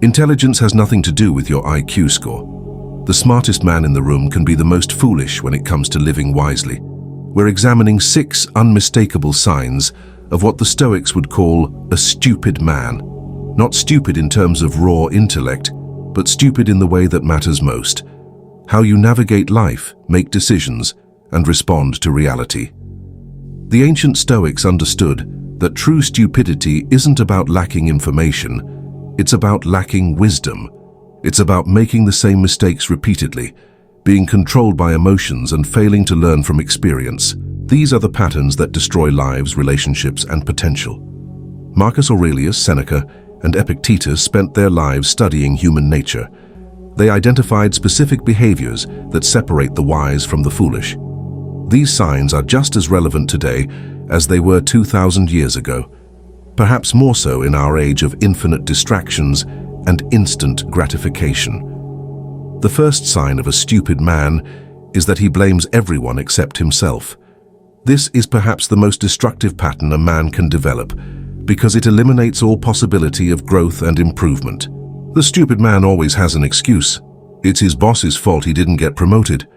Intelligence has nothing to do with your IQ score. The smartest man in the room can be the most foolish when it comes to living wisely. We're examining 6 unmistakable signs of what the Stoics would call a stupid man. Not stupid in terms of raw intellect, but stupid in the way that matters most. How you navigate life, make decisions, and respond to reality. The ancient Stoics understood that true stupidity isn't about lacking information, it's about lacking wisdom. It's about making the same mistakes repeatedly, being controlled by emotions and failing to learn from experience. These are the patterns that destroy lives, relationships, and potential. Marcus Aurelius, Seneca, and Epictetus spent their lives studying human nature. They identified specific behaviors that separate the wise from the foolish. These signs are just as relevant today as they were 2,000 years ago, perhaps more so in our age of infinite distractions and instant gratification. The first sign of a stupid man is that he blames everyone except himself. This is perhaps the most destructive pattern a man can develop, because it eliminates all possibility of growth and improvement. The stupid man always has an excuse. It's his boss's fault he didn't get promoted.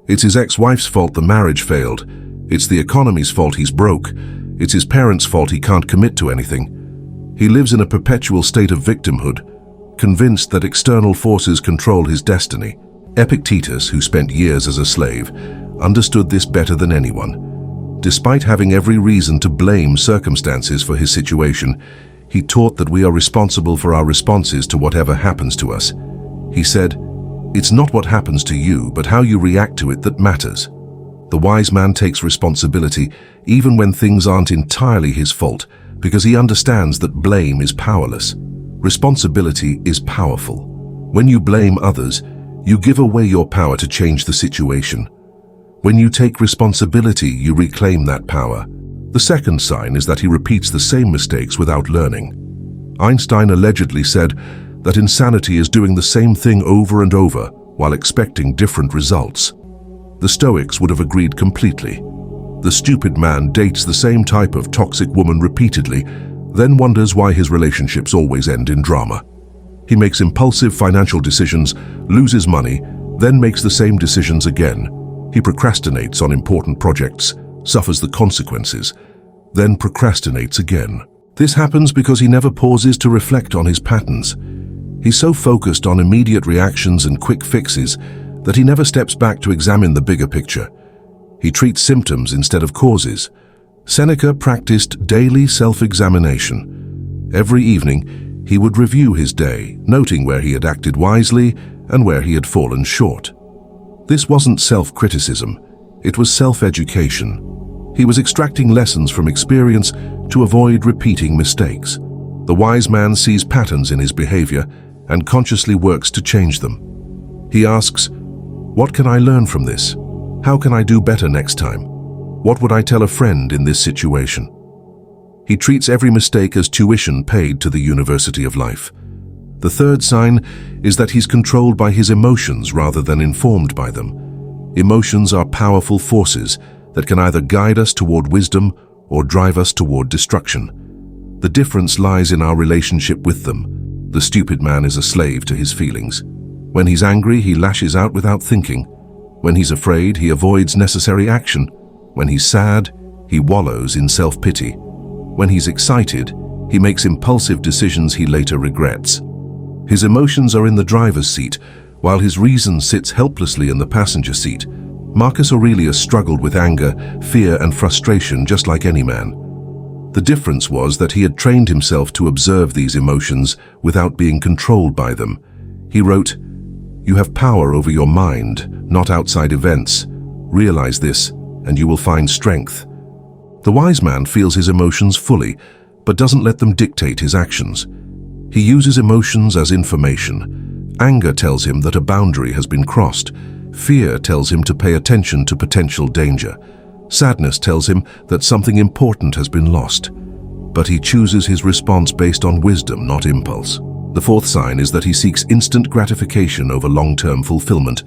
It's his ex-wife's fault the marriage failed. It's the economy's fault he's broke. It's his parents' fault he can't commit to anything. He lives in a perpetual state of victimhood, convinced that external forces control his destiny. Epictetus, who spent years as a slave, understood this better than anyone. Despite having every reason to blame circumstances for his situation, he taught that we are responsible for our responses to whatever happens to us. He said, "It's not what happens to you, but how you react to it that matters." The wise man takes responsibility even when things aren't entirely his fault, because he understands that blame is powerless. Responsibility is powerful. When you blame others, you give away your power to change the situation. When you take responsibility, you reclaim that power. The second sign is that he repeats the same mistakes without learning. Einstein allegedly said that insanity is doing the same thing over and over while expecting different results. The Stoics would have agreed completely. The stupid man dates the same type of toxic woman repeatedly, then wonders why his relationships always end in drama. He makes impulsive financial decisions, loses money, then makes the same decisions again. He procrastinates on important projects, suffers the consequences, then procrastinates again. This happens because he never pauses to reflect on his patterns. He's so focused on immediate reactions and quick fixes that he never steps back to examine the bigger picture. He treats symptoms instead of causes. Seneca practiced daily self-examination. Every evening, he would review his day, noting where he had acted wisely and where he had fallen short. This wasn't self-criticism, it was self-education. He was extracting lessons from experience to avoid repeating mistakes. The wise man sees patterns in his behavior and consciously works to change them. He asks, "What can I learn from this? How can I do better next time? What would I tell a friend in this situation?" He treats every mistake as tuition paid to the University of Life. The third sign is that he's controlled by his emotions rather than informed by them. Emotions are powerful forces that can either guide us toward wisdom or drive us toward destruction. The difference lies in our relationship with them. The stupid man is a slave to his feelings. When he's angry, he lashes out without thinking. When he's afraid, he avoids necessary action. When he's sad, he wallows in self-pity. When he's excited, he makes impulsive decisions he later regrets. His emotions are in the driver's seat, while his reason sits helplessly in the passenger seat. Marcus Aurelius struggled with anger, fear, and frustration just like any man. The difference was that he had trained himself to observe these emotions without being controlled by them. He wrote, "You have power over your mind, not outside events. Realize this, and you will find strength." The wise man feels his emotions fully, but doesn't let them dictate his actions. He uses emotions as information. Anger tells him that a boundary has been crossed. Fear tells him to pay attention to potential danger. Sadness tells him that something important has been lost. But he chooses his response based on wisdom, not impulse. The fourth sign is that he seeks instant gratification over long-term fulfillment.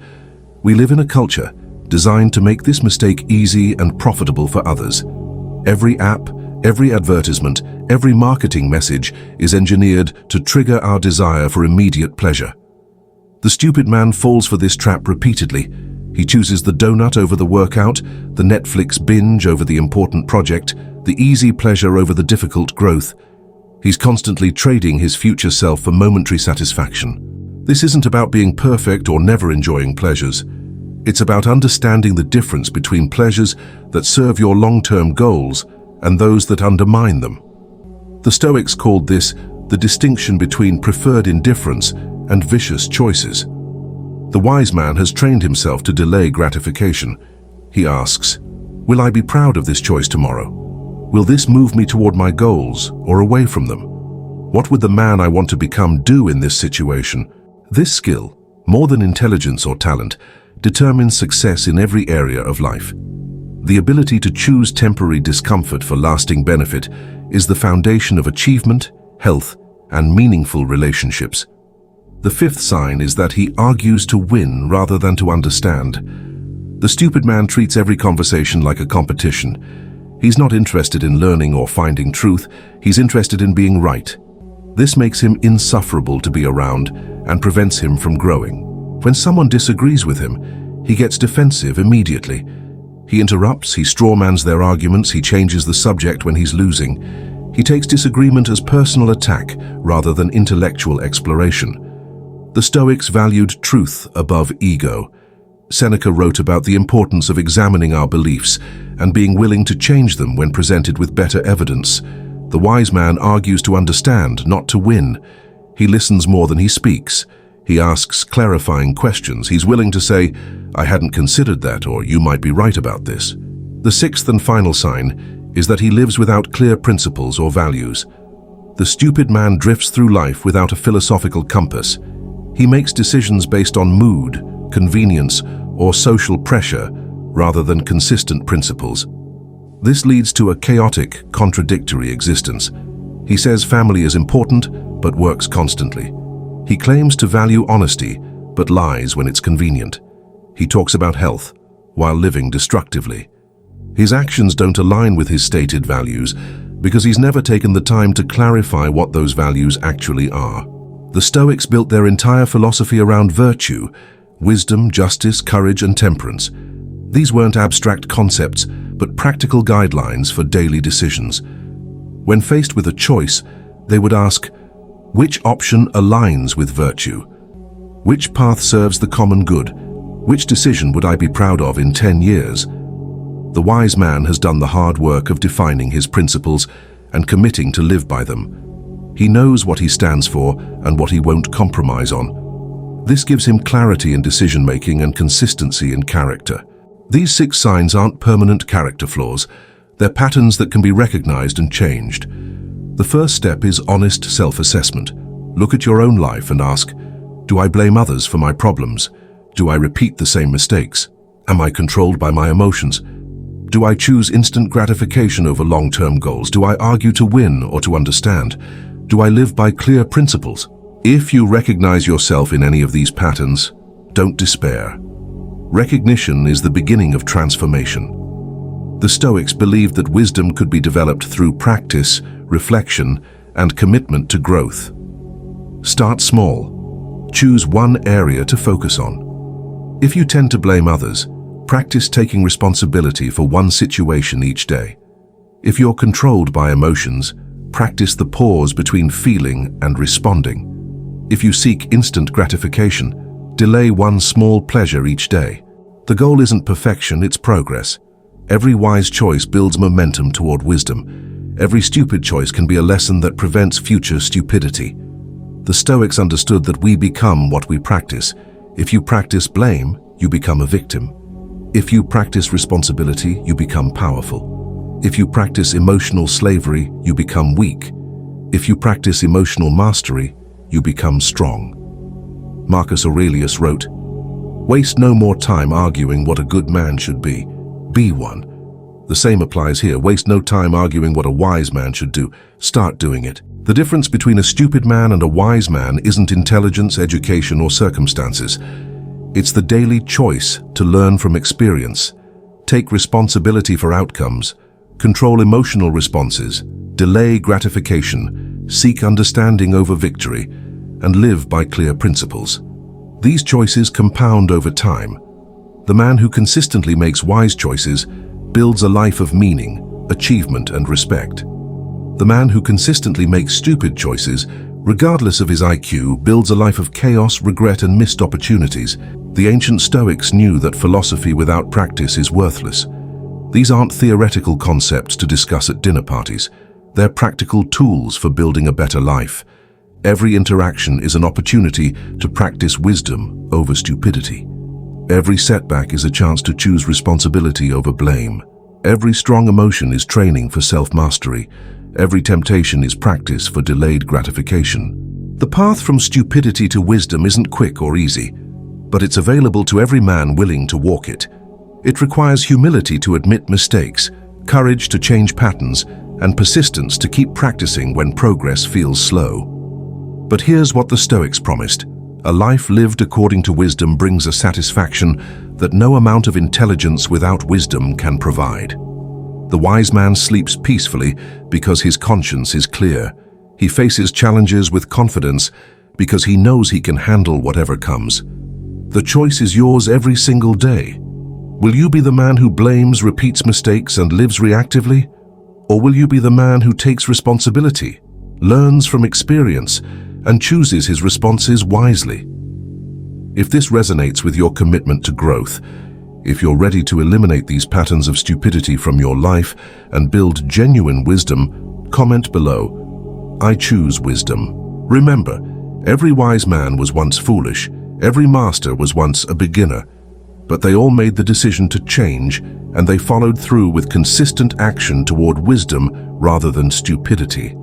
We live in a culture designed to make this mistake easy and profitable for others. Every app, Every advertisement, every marketing message is engineered to trigger our desire for immediate pleasure. The stupid man falls for this trap repeatedly. He chooses the donut over the workout, the Netflix binge over the important project, the easy pleasure over the difficult growth. He's constantly trading his future self for momentary satisfaction. This isn't about being perfect or never enjoying pleasures. It's about understanding the difference between pleasures that serve your long-term goals and those that undermine them. The Stoics called this the distinction between preferred indifference and vicious choices. The wise man has trained himself to delay gratification. He asks, will I be proud of this choice tomorrow? Will this move me toward my goals or away from them? What would the man I want to become do in this situation? This skill, more than intelligence or talent, determines success in every area of life. The ability to choose temporary discomfort for lasting benefit is the foundation of achievement, health, and meaningful relationships. The fifth sign is that he argues to win rather than to understand. The stupid man treats every conversation like a competition. He's not interested in learning or finding truth, he's interested in being right. This makes him insufferable to be around and prevents him from growing. When someone disagrees with him, he gets defensive immediately. He interrupts, he strawmans their arguments, he changes the subject when he's losing. He takes disagreement as personal attack rather than intellectual exploration. The Stoics valued truth above ego. Seneca wrote about the importance of examining our beliefs and being willing to change them when presented with better evidence. The wise man argues to understand, not to win. He listens more than he speaks. He asks clarifying questions. He's willing to say, I hadn't considered that, or you might be right about this. The sixth and final sign is that he lives without clear principles or values. The stupid man drifts through life without a philosophical compass. He makes decisions based on mood, convenience, or social pressure rather than consistent principles. This leads to a chaotic, contradictory existence. He says family is important, but works constantly. He claims to value honesty, but lies when it's convenient. He talks about health, while living destructively. His actions don't align with his stated values because he's never taken the time to clarify what those values actually are. The Stoics built their entire philosophy around virtue, wisdom, justice, courage, and temperance. These weren't abstract concepts, but practical guidelines for daily decisions. When faced with a choice, they would ask, which option aligns with virtue? Which path serves the common good? Which decision would I be proud of in 10 years? The wise man has done the hard work of defining his principles and committing to live by them. He knows what he stands for and what he won't compromise on. This gives him clarity in decision-making and consistency in character. These 6 signs aren't permanent character flaws. They're patterns that can be recognized and changed. The first step is honest self-assessment. Look at your own life and ask, do I blame others for my problems? Do I repeat the same mistakes? Am I controlled by my emotions? Do I choose instant gratification over long-term goals? Do I argue to win or to understand? Do I live by clear principles? If you recognize yourself in any of these patterns, don't despair. Recognition is the beginning of transformation. The Stoics believed that wisdom could be developed through practice, reflection, and commitment to growth. Start small. Choose one area to focus on. If you tend to blame others, practice taking responsibility for one situation each day. If you're controlled by emotions, practice the pause between feeling and responding. If you seek instant gratification, delay one small pleasure each day. The goal isn't perfection, it's progress. Every wise choice builds momentum toward wisdom. Every stupid choice can be a lesson that prevents future stupidity. The Stoics understood that we become what we practice. If you practice blame, you become a victim. If you practice responsibility, you become powerful. If you practice emotional slavery, you become weak. If you practice emotional mastery, you become strong. Marcus Aurelius wrote, "Waste no more time arguing what a good man should be one." The same applies here. Waste no time arguing what a wise man should do. Start doing it. The difference between a stupid man and a wise man isn't intelligence, education, or circumstances. It's the daily choice to learn from experience, take responsibility for outcomes, Control emotional responses, delay gratification, seek understanding over victory, and live by clear principles. These choices compound over time. The man who consistently makes wise choices builds a life of meaning, achievement, and respect. The man who consistently makes stupid choices, regardless of his IQ, builds a life of chaos, regret, and missed opportunities. The ancient Stoics knew that philosophy without practice is worthless. These aren't theoretical concepts to discuss at dinner parties. They're practical tools for building a better life. Every interaction is an opportunity to practice wisdom over stupidity. Every setback is a chance to choose responsibility over blame. Every strong emotion is training for self-mastery. Every temptation is practice for delayed gratification. The path from stupidity to wisdom isn't quick or easy, but it's available to every man willing to walk it. It requires humility to admit mistakes, courage to change patterns, and persistence to keep practicing when progress feels slow. But here's what the Stoics promised. A life lived according to wisdom brings a satisfaction that no amount of intelligence without wisdom can provide. The wise man sleeps peacefully because his conscience is clear. He faces challenges with confidence because he knows he can handle whatever comes. The choice is yours every single day. Will you be the man who blames, repeats mistakes, and lives reactively? Or will you be the man who takes responsibility, learns from experience, and chooses his responses wisely? If this resonates with your commitment to growth, if you're ready to eliminate these patterns of stupidity from your life and build genuine wisdom, comment below. I choose wisdom. Remember, every wise man was once foolish, every master was once a beginner, but they all made the decision to change, and they followed through with consistent action toward wisdom rather than stupidity.